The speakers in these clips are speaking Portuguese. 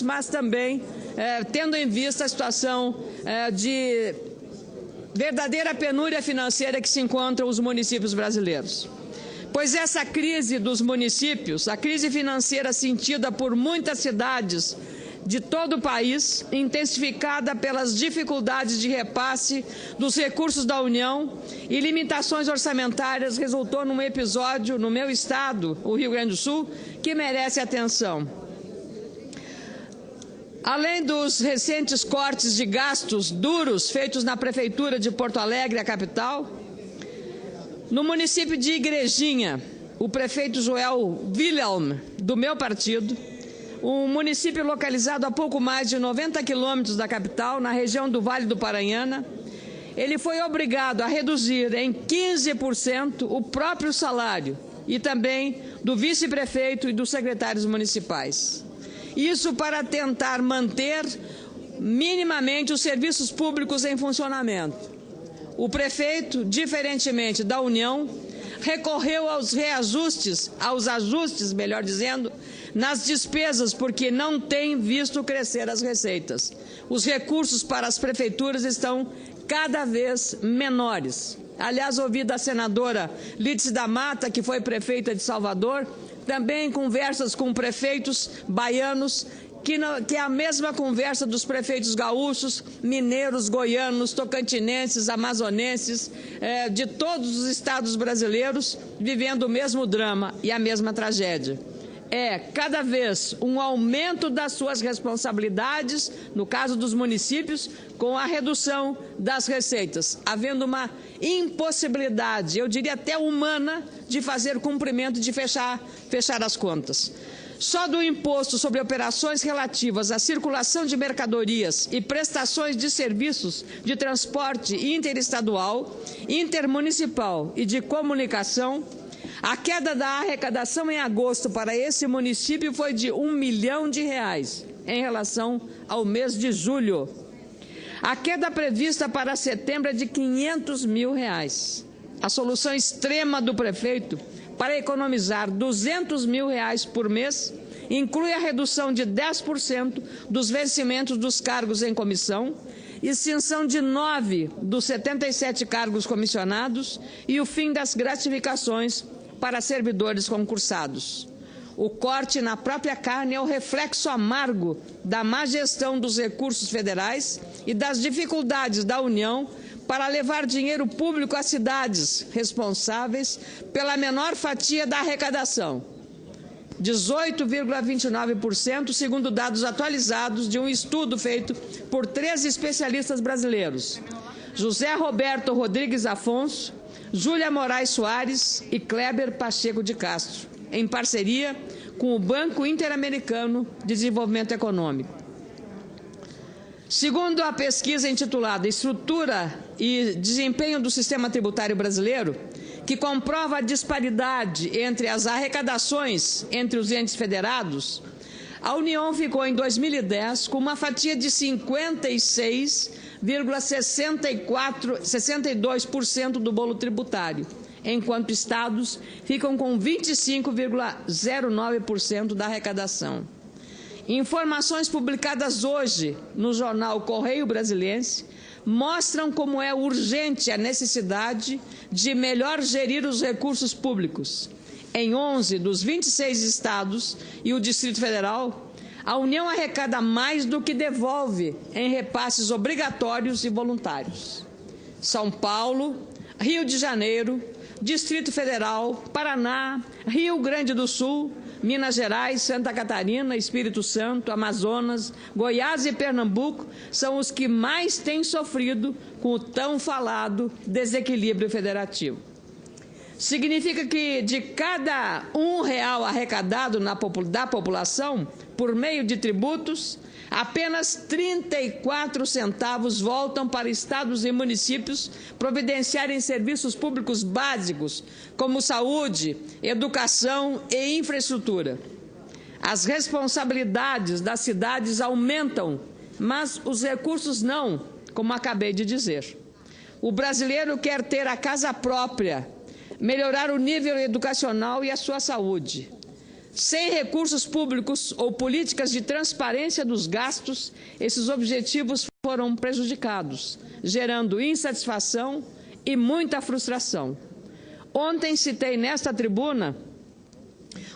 mas também tendo em vista a situação de verdadeira penúria financeira que se encontram os municípios brasileiros. Pois essa crise dos municípios, a crise financeira sentida por muitas cidades de todo o país, intensificada pelas dificuldades de repasse dos recursos da União e limitações orçamentárias, resultou num episódio no meu estado, o Rio Grande do Sul, que merece atenção. Além dos recentes cortes de gastos duros feitos na Prefeitura de Porto Alegre, a capital, no município de Igrejinha, o prefeito Joel Wilhelm, do meu partido, um município localizado a pouco mais de 90 quilômetros da capital, na região do Vale do Paranhana, ele foi obrigado a reduzir em 15% o próprio salário e também do vice-prefeito e dos secretários municipais. Isso para tentar manter minimamente os serviços públicos em funcionamento. O prefeito, diferentemente da União, recorreu aos ajustes, melhor dizendo, nas despesas, porque não tem visto crescer as receitas. Os recursos para as prefeituras estão cada vez menores. Aliás, ouvi da senadora Lídice da Mata, que foi prefeita de Salvador, também conversas com prefeitos baianos, que é a mesma conversa dos prefeitos gaúchos, mineiros, goianos, tocantinenses, amazonenses, de todos os estados brasileiros, vivendo o mesmo drama e a mesma tragédia. É cada vez um aumento das suas responsabilidades, no caso dos municípios, com a redução das receitas, havendo uma impossibilidade, eu diria até humana, de fazer cumprimento, de fechar as contas. Só do imposto sobre operações relativas à circulação de mercadorias e prestações de serviços de transporte interestadual, intermunicipal e de comunicação, a queda da arrecadação em agosto para esse município foi de R$1 milhão em relação ao mês de julho. A queda prevista para setembro é de R$500 mil. A solução extrema do prefeito para economizar R$200 mil por mês inclui a redução de 10% dos vencimentos dos cargos em comissão, extinção de 9 dos 77 cargos comissionados e o fim das gratificações para servidores concursados. O corte na própria carne é o reflexo amargo da má gestão dos recursos federais e das dificuldades da União para levar dinheiro público às cidades responsáveis pela menor fatia da arrecadação, 18,29%, segundo dados atualizados de um estudo feito por 13 especialistas brasileiros, José Roberto Rodrigues Afonso, Júlia Moraes Soares e Kleber Pacheco de Castro, em parceria com o Banco Interamericano de Desenvolvimento Econômico. Segundo a pesquisa intitulada Estrutura e Desempenho do Sistema Tributário Brasileiro, que comprova a disparidade entre as arrecadações entre os entes federados, a União ficou em 2010 com uma fatia de 56,62% do bolo tributário, enquanto estados ficam com 25,09% da arrecadação. Informações publicadas hoje no jornal Correio Brasiliense mostram como é urgente a necessidade de melhor gerir os recursos públicos. Em 11 dos 26 estados e o Distrito Federal, a União arrecada mais do que devolve em repasses obrigatórios e voluntários. São Paulo, Rio de Janeiro, Distrito Federal, Paraná, Rio Grande do Sul, Minas Gerais, Santa Catarina, Espírito Santo, Amazonas, Goiás e Pernambuco são os que mais têm sofrido com o tão falado desequilíbrio federativo. Significa que de cada R$1 arrecadado da população por meio de tributos, apenas 34 centavos voltam para estados e municípios providenciarem serviços públicos básicos, como saúde, educação e infraestrutura. As responsabilidades das cidades aumentam, mas os recursos não, como acabei de dizer. O brasileiro quer ter a casa própria, melhorar o nível educacional e a sua saúde. Sem recursos públicos ou políticas de transparência dos gastos, esses objetivos foram prejudicados, gerando insatisfação e muita frustração. Ontem citei nesta tribuna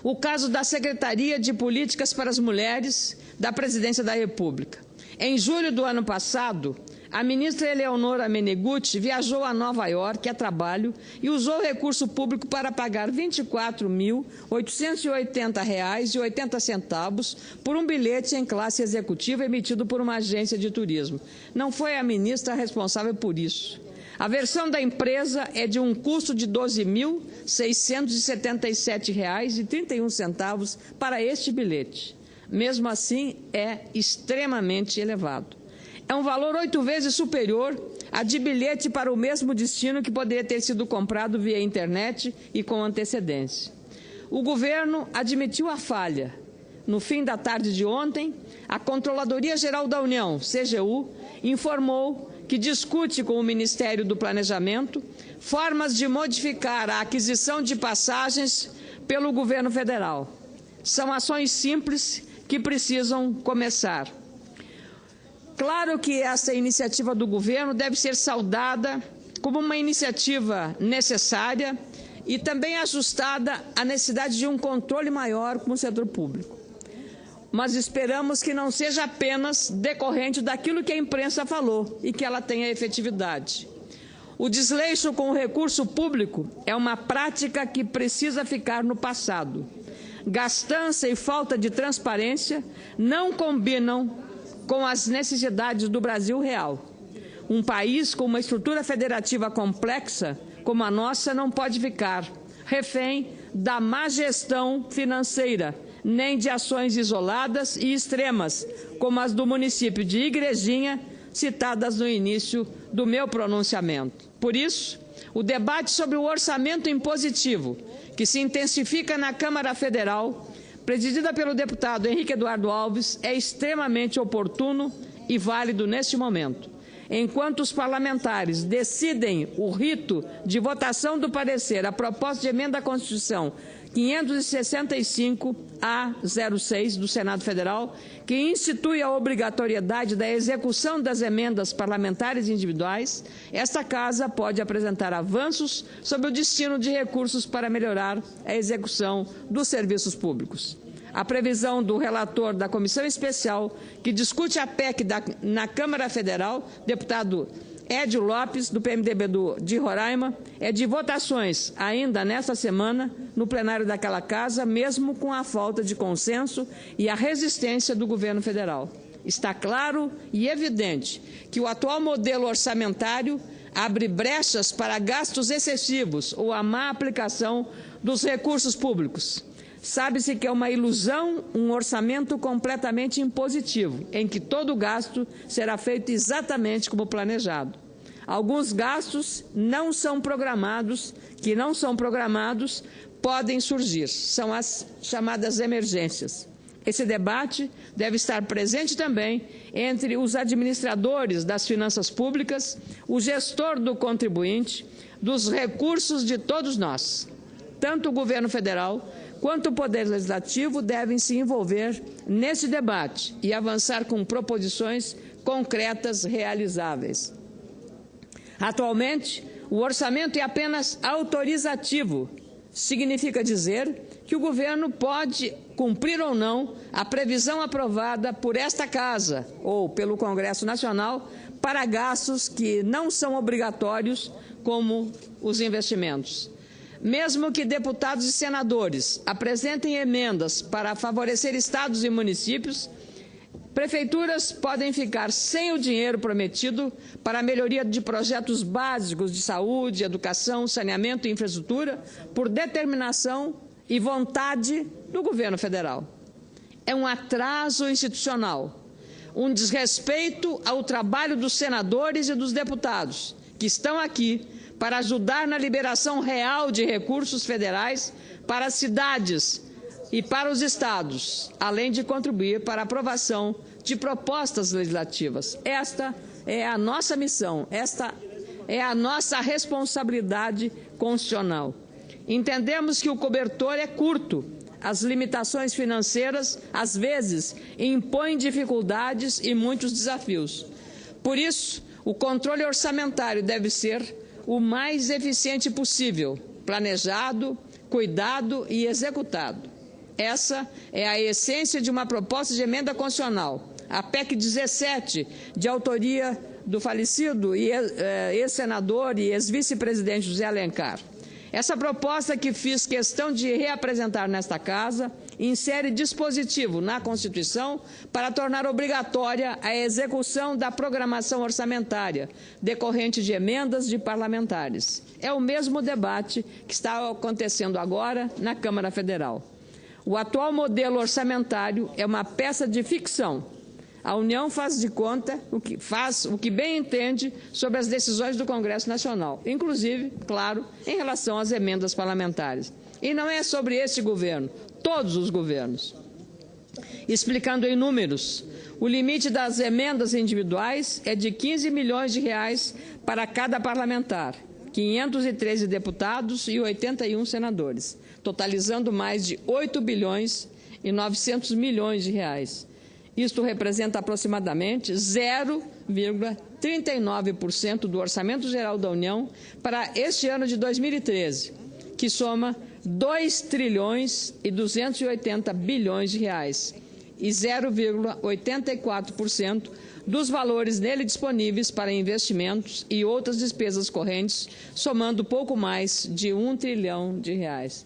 o caso da Secretaria de Políticas para as Mulheres da Presidência da República. Em julho do ano passado, a ministra Eleonora Meneguzzi viajou a Nova York a trabalho e usou recurso público para pagar R$ 24.880,80 por um bilhete em classe executiva emitido por uma agência de turismo. Não foi a ministra responsável por isso. A versão da empresa é de um custo de R$ 12.677,31 para este bilhete. Mesmo assim, é extremamente elevado. É um valor 8 vezes superior a de bilhete para o mesmo destino que poderia ter sido comprado via internet e com antecedência. O governo admitiu a falha. No fim da tarde de ontem, a Controladoria Geral da União, CGU, informou que discute com o Ministério do Planejamento formas de modificar a aquisição de passagens pelo governo federal. São ações simples que precisam começar. Claro que essa iniciativa do governo deve ser saudada como uma iniciativa necessária e também ajustada à necessidade de um controle maior com o setor público. Mas esperamos que não seja apenas decorrente daquilo que a imprensa falou e que ela tenha efetividade. O desleixo com o recurso público é uma prática que precisa ficar no passado. Gastança e falta de transparência não combinam com as necessidades do Brasil real. Um país com uma estrutura federativa complexa como a nossa não pode ficar refém da má gestão financeira, nem de ações isoladas e extremas, como as do município de Igrejinha, citadas no início do meu pronunciamento. Por isso, o debate sobre o orçamento impositivo, que se intensifica na Câmara Federal, presidida pelo deputado Henrique Eduardo Alves, é extremamente oportuno e válido neste momento. Enquanto os parlamentares decidem o rito de votação do parecer à proposta de emenda à Constituição 565-A06 do Senado Federal, que institui a obrigatoriedade da execução das emendas parlamentares individuais, esta Casa pode apresentar avanços sobre o destino de recursos para melhorar a execução dos serviços públicos. A previsão do relator da Comissão Especial, que discute a PEC na Câmara Federal, deputado Edio Lopes, do PMDB de Roraima, é de votações ainda nesta semana no plenário daquela Casa, mesmo com a falta de consenso e a resistência do governo federal. Está claro e evidente que o atual modelo orçamentário abre brechas para gastos excessivos ou a má aplicação dos recursos públicos. Sabe-se que é uma ilusão um orçamento completamente impositivo, em que todo gasto será feito exatamente como planejado. Alguns gastos que não são programados, podem surgir, são as chamadas emergências. Esse debate deve estar presente também entre os administradores das finanças públicas, o gestor do contribuinte, dos recursos de todos nós. Tanto o governo federal quanto o Poder Legislativo devem se envolver nesse debate e avançar com proposições concretas realizáveis. Atualmente, o orçamento é apenas autorizativo. Significa dizer que o governo pode cumprir ou não a previsão aprovada por esta Casa ou pelo Congresso Nacional para gastos que não são obrigatórios, como os investimentos. Mesmo que deputados e senadores apresentem emendas para favorecer estados e municípios, prefeituras podem ficar sem o dinheiro prometido para a melhoria de projetos básicos de saúde, educação, saneamento e infraestrutura por determinação e vontade do governo federal. É um atraso institucional, um desrespeito ao trabalho dos senadores e dos deputados que estão aqui para ajudar na liberação real de recursos federais para as cidades e para os estados, além de contribuir para a aprovação de propostas legislativas. Esta é a nossa missão, esta é a nossa responsabilidade constitucional. Entendemos que o cobertor é curto, as limitações financeiras, às vezes, impõem dificuldades e muitos desafios. Por isso, o controle orçamentário deve ser o mais eficiente possível, planejado, cuidado e executado. Essa é a essência de uma proposta de emenda constitucional, a PEC 17, de autoria do falecido ex-senador e ex-vice-presidente José Alencar. Essa proposta, que fiz questão de reapresentar nesta Casa, insere dispositivo na Constituição para tornar obrigatória a execução da programação orçamentária decorrente de emendas de parlamentares. É o mesmo debate que está acontecendo agora na Câmara Federal. O atual modelo orçamentário é uma peça de ficção. A União faz de conta o que bem entende sobre as decisões do Congresso Nacional, inclusive, claro, em relação às emendas parlamentares. E não é sobre este governo, todos os governos. Explicando em números, o limite das emendas individuais é de 15 milhões de reais para cada parlamentar, 513 deputados e 81 senadores, totalizando mais de 8 bilhões e 900 milhões de reais. Isto representa aproximadamente 0,39% do Orçamento Geral da União para este ano de 2013, que soma 2 trilhões e 280 bilhões de reais e 0,84% dos valores nele disponíveis para investimentos e outras despesas correntes, somando pouco mais de 1 trilhão de reais.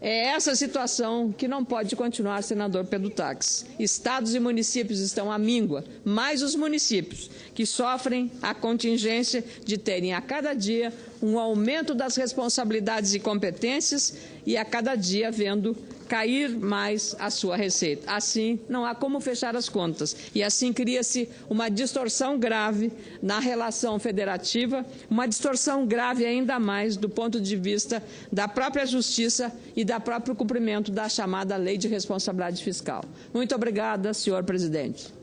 É essa situação que não pode continuar, senador Pedro Taques. Estados e municípios estão à míngua, mais os municípios, que sofrem a contingência de terem a cada dia um aumento das responsabilidades e competências e a cada dia vendo cair mais a sua receita. Assim, não há como fechar as contas. E assim cria-se uma distorção grave na relação federativa, uma distorção grave ainda mais do ponto de vista da própria justiça e do próprio cumprimento da chamada Lei de Responsabilidade Fiscal. Muito obrigada, senhor presidente.